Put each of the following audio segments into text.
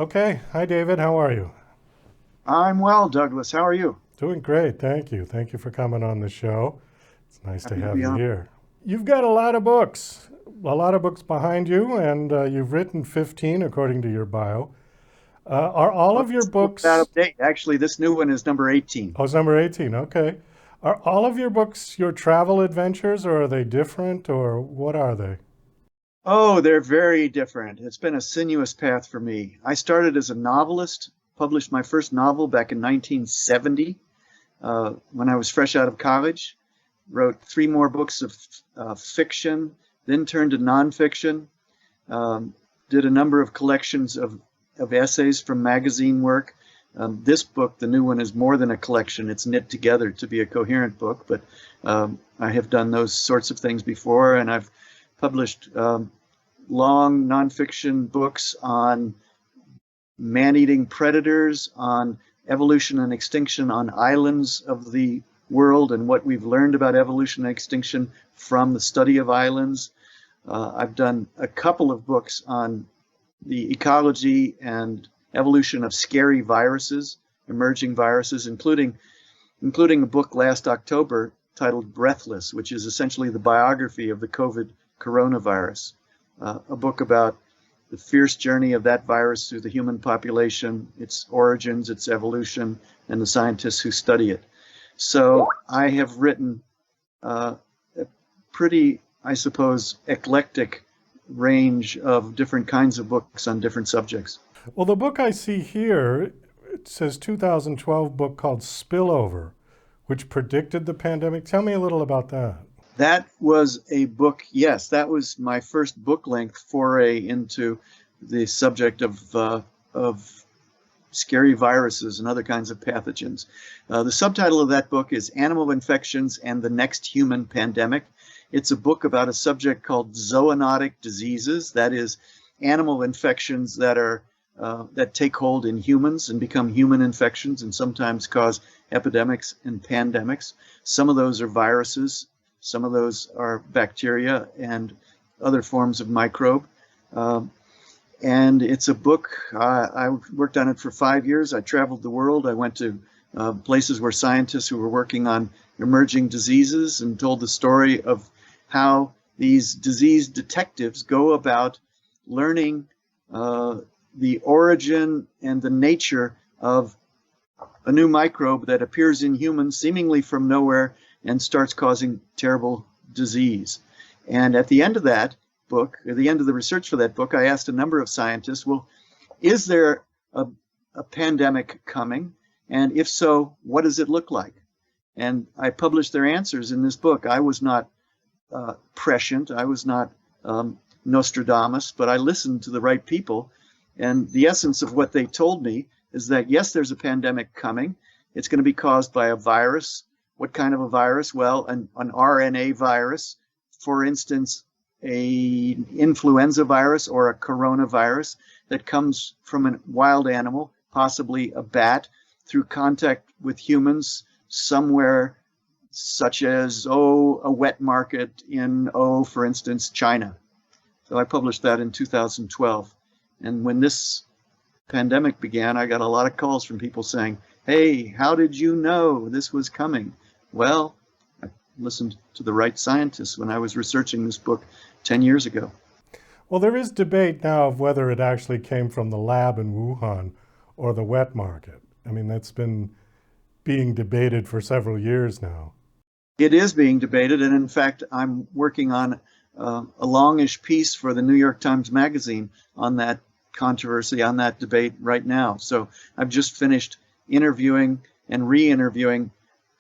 Okay. Hi, David. How are you? I'm well, Douglas. How are you? Doing great. Thank you. Thank you for coming on the show. It's nice to Happy to have be you on. here. You've got a lot of books behind you, and you've written 15 according to your bio. Are all Well, of your it's a little bit out of books, date. Actually, this new one is number 18. oh, it's number 18. Okay. Are all of your books your travel adventures, or are they different, or what are they? Oh, they're very different. It's been a sinuous path for me. I started as a novelist, published my first novel back in 1970 when I was fresh out of college. Wrote three more books of fiction, then turned to nonfiction. Did a number of collections of essays from magazine work. This book, the new one, is more than a collection. It's knit together to be a coherent book, but I have done those sorts of things before, and I've published long nonfiction books on man-eating predators, on evolution and extinction on islands of the world, and what we've learned about evolution and extinction from the study of islands. I've done a couple of books on the ecology and evolution of scary viruses, emerging viruses, including a book last October titled Breathless, which is essentially the biography of the COVID coronavirus, a book about the fierce journey of that virus through the human population, its origins, its evolution, and the scientists who study it. So I have written a pretty, I suppose, eclectic range of different kinds of books on different subjects. Well, the book I see here, it says 2012 book called Spillover, which predicted the pandemic. Tell me a little about that. That was a book, yes, that was my first book length foray into the subject of scary viruses and other kinds of pathogens. The subtitle of that book is Animal Infections and the Next Human Pandemic. It's a book about a subject called zoonotic diseases, that is, animal infections that take hold in humans and become human infections and sometimes cause epidemics and pandemics. Some of those are viruses, some of those are bacteria and other forms of microbe. And it's a book, I worked on it for 5 years. I traveled the world. I went to places where scientists who were working on emerging diseases and told the story of how these disease detectives go about learning the origin and the nature of a new microbe that appears in humans seemingly from nowhere and starts causing terrible disease. And at the end of that book, at the end of the research for that book, I asked a number of scientists, well, is there a pandemic coming? And if so, what does it look like? And I published their answers in this book. I was not prescient, I was not Nostradamus, but I listened to the right people. And the essence of what they told me is that, yes, there's a pandemic coming. It's going to be caused by a virus. What kind of a virus? Well, an RNA virus, for instance, a influenza virus or a coronavirus that comes from a wild animal, possibly a bat, through contact with humans somewhere, such as, a wet market in, for instance, China. So I published that in 2012. And when this pandemic began, I got a lot of calls from people saying, hey, how did you know this was coming? Well, I listened to the right scientists when I was researching this book 10 years ago. Well, there is debate now of whether it actually came from the lab in Wuhan or the wet market. I mean, that's been being debated for several years now. It is being debated, and in fact, I'm working on a longish piece for the New York Times Magazine on that controversy, on that debate right now. So I've just finished interviewing and re-interviewing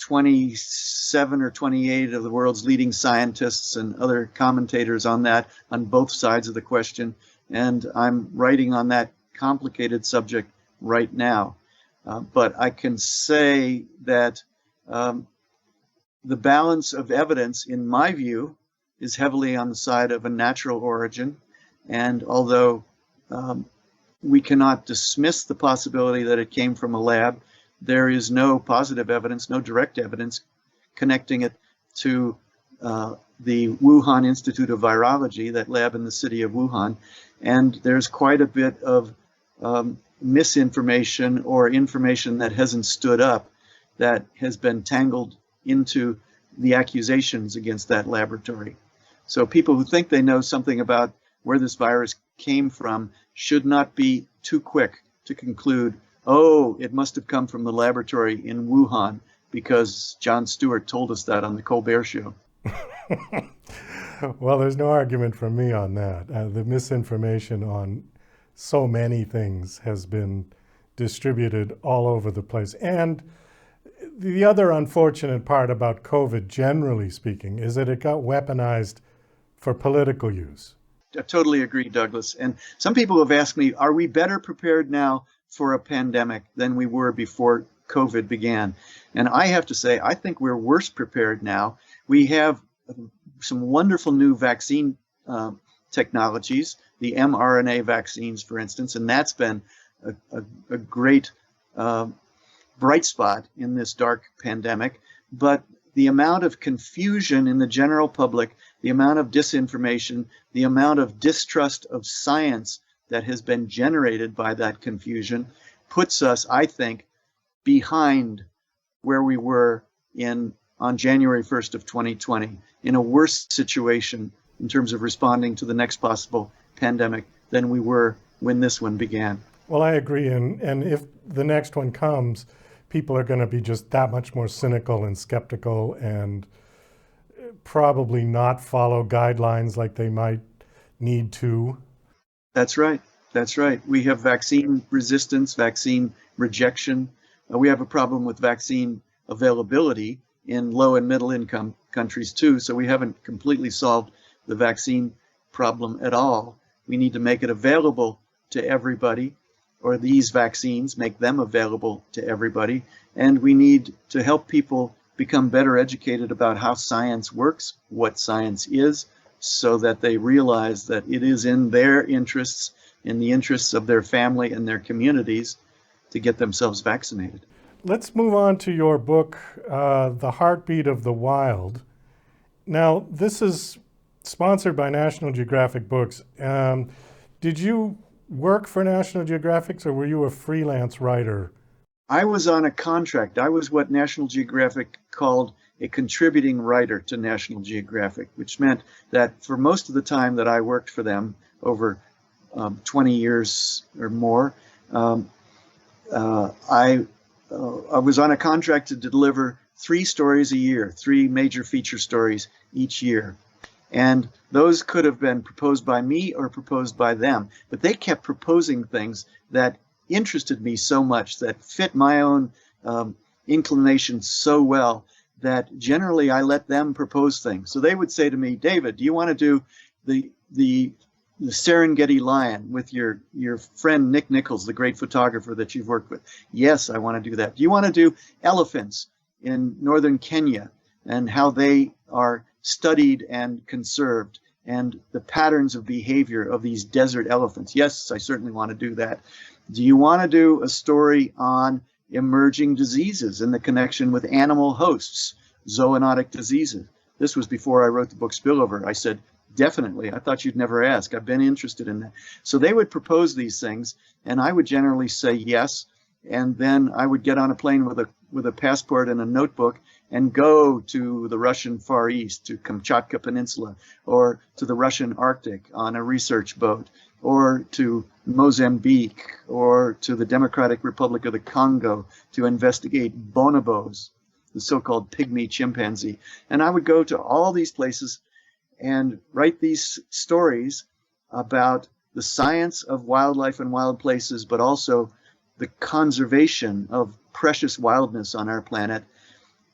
27 or 28 of the world's leading scientists and other commentators on that, on both sides of the question. And I'm writing on that complicated subject right now. But I can say that the balance of evidence, in my view, is heavily on the side of a natural origin. And although we cannot dismiss the possibility that it came from a lab, there is no positive evidence, no direct evidence connecting it to the Wuhan Institute of Virology, that lab in the city of Wuhan. And there's quite a bit of misinformation or information that hasn't stood up that has been tangled into the accusations against that laboratory. So people who think they know something about where this virus came from should not be too quick to conclude, oh, it must have come from the laboratory in Wuhan because Jon Stewart told us that on the Colbert Show. Well, there's no argument from me on that. The misinformation on so many things has been distributed all over the place. And the other unfortunate part about COVID, generally speaking, is that it got weaponized for political use. I totally agree, Douglas. And some people have asked me, are we better prepared now for a pandemic than we were before COVID began? And I have to say, I think we're worse prepared now. We have some wonderful new vaccine technologies, the mRNA vaccines, for instance, and that's been a great bright spot in this dark pandemic. But the amount of confusion in the general public, the amount of disinformation, the amount of distrust of science that has been generated by that confusion puts us, I think, behind where we were on January 1st of 2020, in a worse situation in terms of responding to the next possible pandemic than we were when this one began. Well, I agree. And if the next one comes, people are going to be just that much more cynical and skeptical and probably not follow guidelines like they might need to. That's right. That's right. We have vaccine resistance, vaccine rejection. We have a problem with vaccine availability in low and middle income countries too. So we haven't completely solved the vaccine problem at all. We need to make it available to everybody, or these vaccines, make them available to everybody. And we need to help people become better educated about how science works, what science is, so that they realize that it is in their interests, in the interests of their family and their communities, to get themselves vaccinated. Let's move on to your book, The Heartbeat of the Wild. Now, this is sponsored by National Geographic Books. Did you work for National Geographic, or were you a freelance writer? I was on a contract. I was what National Geographic called a contributing writer to National Geographic, which meant that for most of the time that I worked for them, over 20 years or more, I was on a contract to deliver 3 stories a year, 3 major feature stories each year. And those could have been proposed by me or proposed by them. But they kept proposing things that interested me so much, that fit my own inclinations so well, that generally I let them propose things. So they would say to me, David, do you want to do the Serengeti lion with your friend Nick Nichols, the great photographer that you've worked with? Yes, I want to do that. Do you want to do elephants in northern Kenya and how they are studied and conserved, and the patterns of behavior of these desert elephants? Yes, I certainly want to do that. Do you want to do a story on emerging diseases and the connection with animal hosts, zoonotic diseases? This was before I wrote the book Spillover. I said, definitely. I thought you'd never ask. I've been interested in that. So they would propose these things, and I would generally say yes. And then I would get on a plane with a passport and a notebook and go to the Russian Far East, to Kamchatka Peninsula, or to the Russian Arctic on a research boat, or to Mozambique, or to the Democratic Republic of the Congo to investigate bonobos, the so-called pygmy chimpanzee. And I would go to all these places and write these stories about the science of wildlife and wild places, but also the conservation of precious wildness on our planet.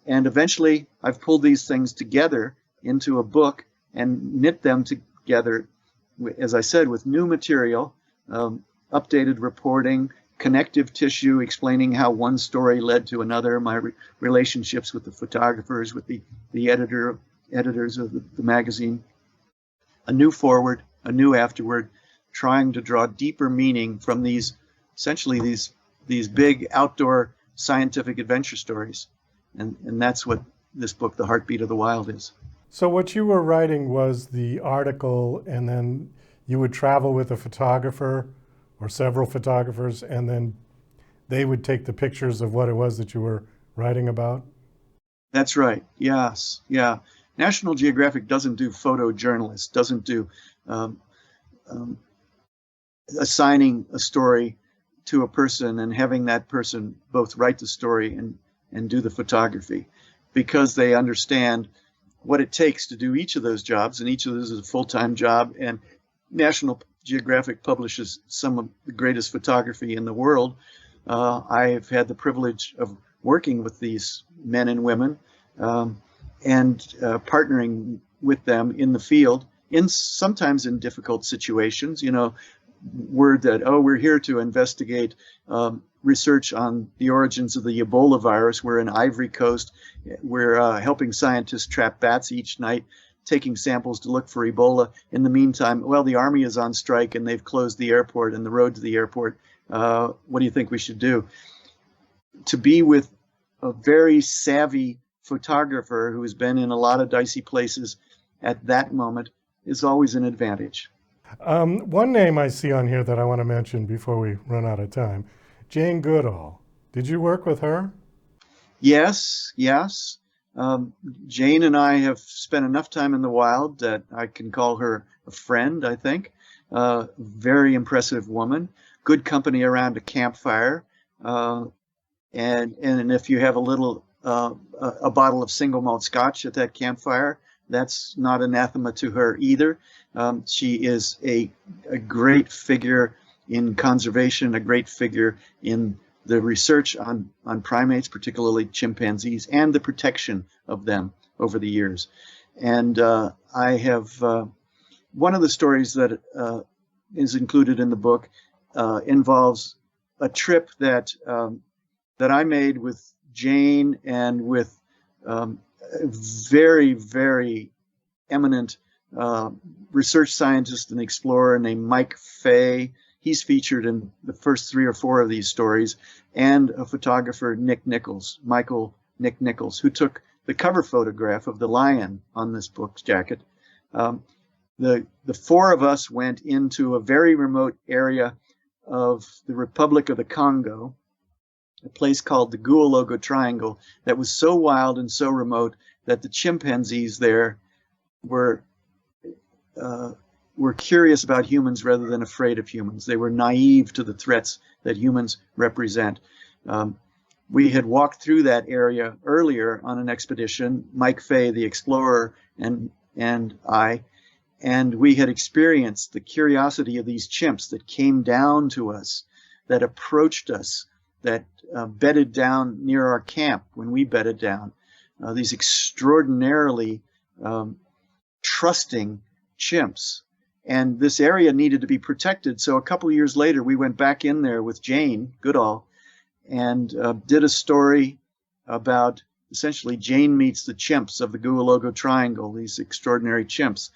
And eventually I've pulled these things together into a book and knit them together, as I said, with new material, updated reporting, connective tissue explaining how one story led to another, my relationships with the photographers, with the editors of the magazine, a new forward, a new afterward, trying to draw deeper meaning from these, essentially these big outdoor scientific adventure stories. And that's what this book, The Heartbeat of the Wild, is. So what you were writing was the article, and then you would travel with a photographer or several photographers, and then they would take the pictures of what it was that you were writing about? That's right. Yes. Yeah. National Geographic doesn't do photojournalists, doesn't do um, um, assigning a story to a person and having that person both write the story and do the photography, because they understand what it takes to do each of those jobs, and each of those is a full-time job. And National Geographic publishes some of the greatest photography in the world. I've had the privilege of working with these men and women and partnering with them in the field, sometimes in difficult situations. Word that, oh, we're here to investigate research on the origins of the Ebola virus. We're in Ivory Coast. We're helping scientists trap bats each night, taking samples to look for Ebola. In the meantime, well, the Army is on strike and they've closed the airport and the road to the airport. What do you think we should do? To be with a very savvy photographer who has been in a lot of dicey places at that moment is always an advantage. One name I see on here that I want to mention before we run out of time, Jane Goodall. Did you work with her? Yes. Jane and I have spent enough time in the wild that I can call her a friend, I think. Very impressive woman, good company around a campfire. And if you have a bottle of single malt scotch at that campfire, that's not anathema to her either. She is a great figure in conservation, a great figure in the research on primates, particularly chimpanzees, and the protection of them over the years. And I have one of the stories that is included in the book involves a trip that I made with Jane and with a very, very eminent research scientist and explorer named Mike Fay. He's featured in the first 3 or 4 of these stories, and a photographer, Michael Nick Nichols, who took the cover photograph of the lion on this book's jacket. The 4 of us went into a very remote area of the Republic of the Congo, a place called the Goodall Triangle that was so wild and so remote that the chimpanzees there were curious about humans rather than afraid of humans. They were naive to the threats that humans represent. We had walked through that area earlier on an expedition, Mike Fay, the explorer, and I, and we had experienced the curiosity of these chimps that came down to us, that approached us, that bedded down near our camp when we bedded down. These extraordinarily trusting chimps. And this area needed to be protected. So a couple of years later, we went back in there with Jane Goodall and did a story about essentially Jane meets the chimps of the Goodall Triangle, these extraordinary chimps.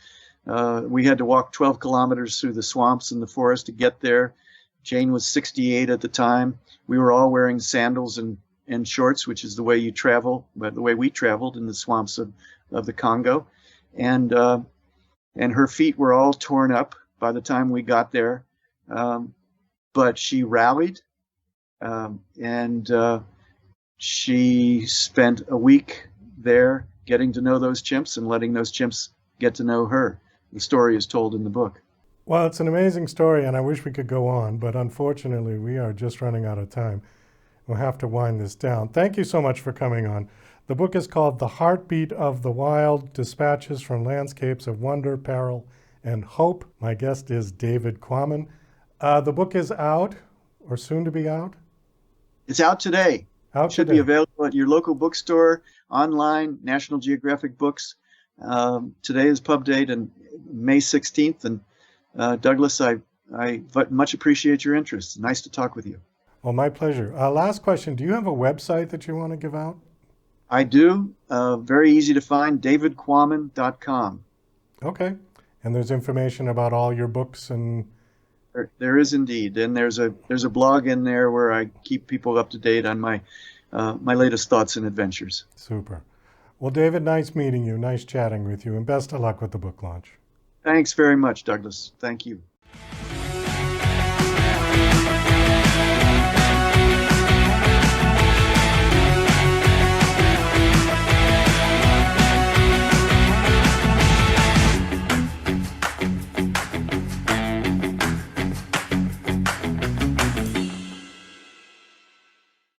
We had to walk 12 kilometers through the swamps and the forest to get there. Jane was 68 at the time. We were all wearing sandals and shorts, which is the way you travel, but the way we traveled in the swamps of the Congo. And her feet were all torn up by the time we got there. But she rallied, and she spent a week there getting to know those chimps and letting those chimps get to know her. The story is told in the book. Well, it's an amazing story, and I wish we could go on, but unfortunately, we are just running out of time. We'll have to wind this down. Thank you so much for coming on. The book is called The Heartbeat of the Wild, Dispatches from Landscapes of Wonder, Peril, and Hope. My guest is David Quammen. The book is out, or soon to be out? It's out today. It should be available at your local bookstore, online, National Geographic Books. Today is pub date, and May 16th. And Douglas, I much appreciate your interest. Nice to talk with you. Well, my pleasure. Last question. Do you have a website that you want to give out? I do. Very easy to find, davidquammen.com. Okay. And there's information about all your books and... There is indeed. And there's a blog in there where I keep people up to date on my latest thoughts and adventures. Super. Well, David, nice meeting you. Nice chatting with you. And best of luck with the book launch. Thanks very much, Douglas. Thank you.